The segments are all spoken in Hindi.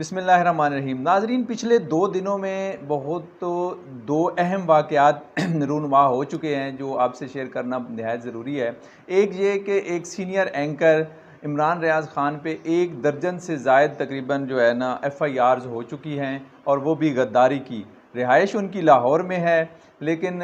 बिस्मिल्लाहिर्रहमानिर्रहीम। नाज़रीन, पिछले 2 दिनों में दो अहम वाक़यात रूनुमा हो चुके हैं जो आपसे शेयर करना निहायत ज़रूरी है। एक ये कि एक सीनियर एंकर इमरान रियाज़ ख़ान पे 1 दर्जन से ज़ायद तकरीबन जो है ना FIRs हो चुकी हैं, और वो भी गद्दारी की। रिहाइश उनकी लाहौर में है, लेकिन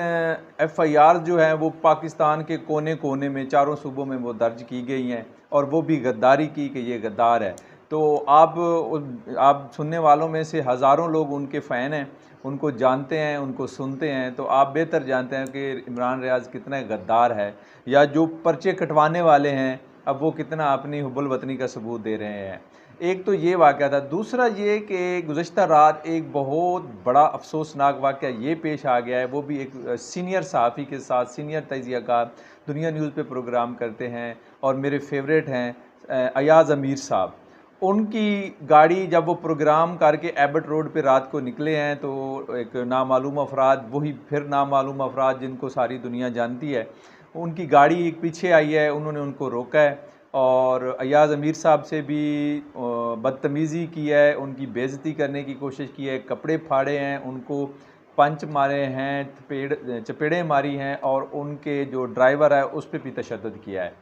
FIRs जो हैं वो पाकिस्तान के कोने कोने में, चारों सूबों में वो दर्ज की गई हैं, और वो भी गद्दारी की कि ये गद्दार है। तो आप सुनने वालों में से हज़ारों लोग उनके फ़ैन हैं, उनको जानते हैं, उनको सुनते हैं, तो आप बेहतर जानते हैं कि इमरान रियाज़ कितना गद्दार है, या जो पर्चे कटवाने वाले हैं अब वो कितना अपनी हुब्बुल वतनी का सबूत दे रहे हैं। एक तो ये वाक़या था। दूसरा ये कि गुज़श्ता रात एक बहुत बड़ा अफसोसनाक वाक़या ये पेश आ गया है, वो भी एक सीनियर सहाफ़ी के साथ। सीनियर तजियाकार दुनिया न्यूज़ पे प्रोग्राम करते हैं और मेरे फेवरेट हैं अयाज़ अमीर साहब। उनकी गाड़ी जब वो प्रोग्राम करके एबट रोड पे रात को निकले हैं, तो एक नामालूम अफराद, वही फिर नामालूम अफराद जिनको सारी दुनिया जानती है, उनकी गाड़ी एक पीछे आई है, उन्होंने उनको रोका है और अयाज़ अमीर साहब से भी बदतमीज़ी की है, उनकी बेइज्जती करने की कोशिश की है, कपड़े फाड़े हैं, उनको पंच मारे हैं, चपेड़ें मारी हैं, और उनके जो ड्राइवर है उस पर भी तशद्दुद किया है,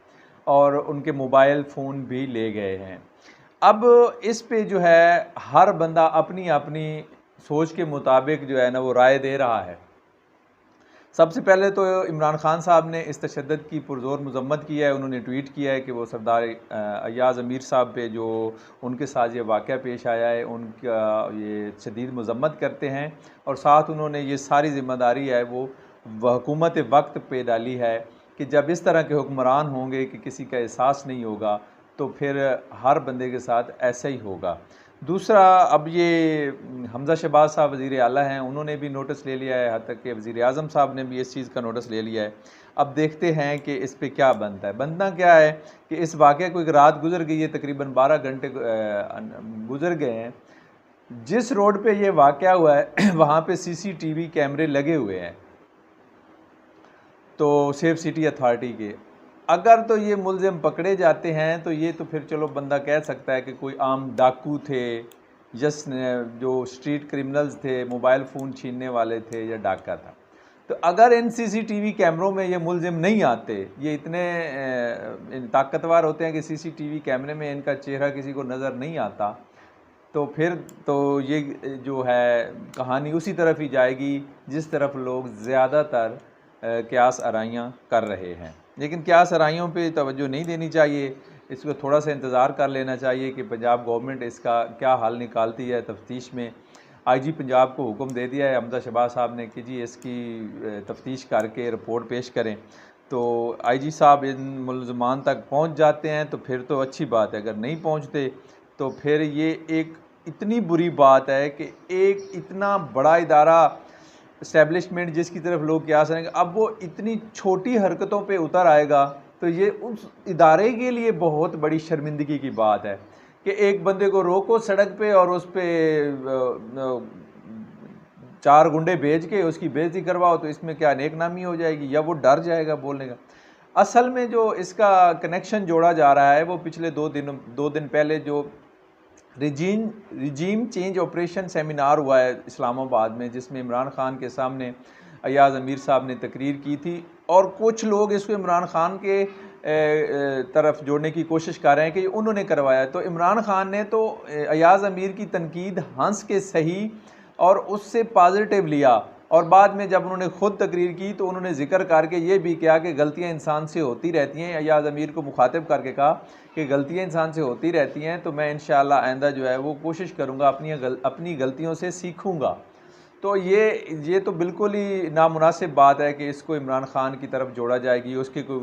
और उनके मोबाइल फ़ोन भी ले गए हैं। अब इस पे जो है हर बंदा अपनी अपनी सोच के मुताबिक जो है ना वो राय दे रहा है। सबसे पहले तो इमरान ख़ान साहब ने इस तशद्दुद की पुरज़ोर मज़म्मत की है। उन्होंने ट्वीट किया है कि वो सरदार अयाज़ अमीर साहब पे जो उनके साथ ये वाक़या पेश आया है उनका ये शदीद मज़म्मत करते हैं, और साथ उन्होंने ये सारी ज़िम्मेदारी है वो हुकूमत वक्त पे डाली है कि जब इस तरह के हुक्मरान होंगे कि किसी का एहसास नहीं होगा, तो फिर हर बंदे के साथ ऐसा ही होगा। दूसरा, अब ये हमज़ा शहबाज साहब वज़ीर आला हैं, उन्होंने भी नोटिस ले लिया है, यहाँ तक कि वज़ीर आज़म साहब ने भी इस चीज़ का नोटिस ले लिया है। अब देखते हैं कि इस पे क्या बनता है। बनना क्या है कि इस वाक़े को एक रात गुज़र गई है, तकरीबन 12 घंटे गुज़र गए हैं। जिस रोड पे ये वाक़या हुआ है वहाँ पे CCTV कैमरे लगे हुए हैं, तो सेफ सिटी अथॉरिटी के। अगर तो ये मुलज़िम पकड़े जाते हैं तो ये तो फिर चलो बंदा कह सकता है कि कोई आम डाकू थे, जो स्ट्रीट क्रिमिनल्स थे, मोबाइल फ़ोन छीनने वाले थे, या डाका था। तो अगर इन CCTV कैमरों में ये मुलज़िम नहीं आते, ये इतने ताकतवर होते हैं कि CCTV कैमरे में इनका चेहरा किसी को नज़र नहीं आता, तो फिर तो ये जो है कहानी उसी तरफ ही जाएगी जिस तरफ लोग ज़्यादातर क़यास आराइयाँ कर रहे हैं। लेकिन क़यास आराइयों पे तवज्जो नहीं देनी चाहिए, इसको थोड़ा सा इंतज़ार कर लेना चाहिए कि पंजाब गवर्नमेंट इसका क्या हल निकालती है। तफ्तीश में IG पंजाब को हुक्म दे दिया है हमज़ा शहबाज साहब ने कि जी इसकी तफ्तीश करके रिपोर्ट पेश करें। तो IG साहब इन मुलज़मान तक पहुँच जाते हैं तो फिर तो अच्छी बात है, अगर नहीं पहुँचते तो फिर ये एक इतनी बुरी बात है कि एक इतना बड़ा इदारा, इस्टेब्लिशमेंट जिसकी तरफ लोग क़यास करेंगे, अब वो इतनी छोटी हरकतों पे उतर आएगा, तो ये उस इदारे के लिए बहुत बड़ी शर्मिंदगी की बात है कि एक बंदे को रोको सड़क पे और उस पर 4 गुंडे भेज के उसकी बेइज्जती करवाओ, तो इसमें क्या नेकनामी हो जाएगी या वो डर जाएगा बोलने का। असल में जो इसका कनेक्शन जोड़ा जा रहा है वो पिछले 2 दिन पहले जो रिजीम चेंज ऑपरेशन सेमिनार हुआ है इस्लामाबाद में, जिसमें इमरान ख़ान के सामने अयाज़ अमीर साहब ने तकरीर की थी, और कुछ लोग इसको इमरान ख़ान के तरफ जोड़ने की कोशिश कर रहे हैं कि उन्होंने करवाया। तो इमरान ख़ान ने तो अयाज़ अमीर की तनकीद हंस के सही और उससे पॉजिटिव लिया, और बाद में जब उन्होंने ख़ुद तकरीर की तो उन्होंने ज़िक्र करके ये भी किया कि गलतियाँ इंसान से होती रहती हैं। अयाज़ अमीर को मुखातिब करके कहा कि गलतियाँ इंसान से होती रहती हैं, तो मैं इंशाअल्लाह आइंदा जो है वो कोशिश करूँगा, अपनी गलतियों से सीखूँगा। तो ये तो बिल्कुल ही नामुनासिब बात है कि इसको इमरान ख़ान की तरफ जोड़ा जाएगी, उसके कोई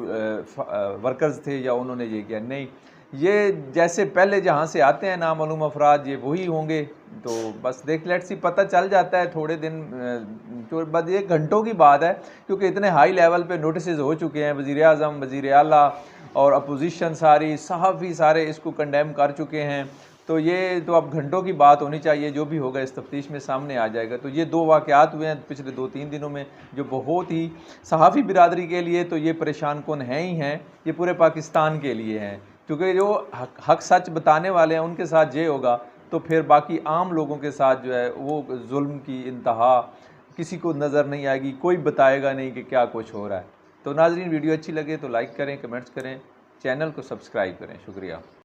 वर्कर्स थे या उन्होंने ये किया। नहीं, ये जैसे पहले जहाँ से आते हैं नामालूम अफराद, ये वही होंगे। तो बस लेट्स सी, पता चल जाता है थोड़े दिन, तो बस ये घंटों की बात है, क्योंकि इतने हाई लेवल पे नोटिस हो चुके हैं। वज़ीर आज़म, वज़ीर आला और अपोजिशन सारी, सहाफ़ी सारे इसको कंडेम कर चुके हैं। तो ये तो अब घंटों की बात होनी चाहिए, जो भी होगा इस तफ्तीश में सामने आ जाएगा। तो ये 2 वाक़यात हुए हैं पिछले 2-3 दिनों में, जो बहुत ही सहाफ़ी बिरादरी के लिए तो ये परेशान कुन हैं ही हैं, ये पूरे पाकिस्तान के लिए हैं, क्योंकि जो हक सच बताने वाले हैं उनके साथ ये होगा तो फिर बाकी आम लोगों के साथ जो है वो जुल्म की इंतहा किसी को नज़र नहीं आएगी, कोई बताएगा नहीं कि क्या कुछ हो रहा है। तो नाज़रीन, वीडियो अच्छी लगे तो लाइक करें, कमेंट्स करें, चैनल को सब्सक्राइब करें। शुक्रिया।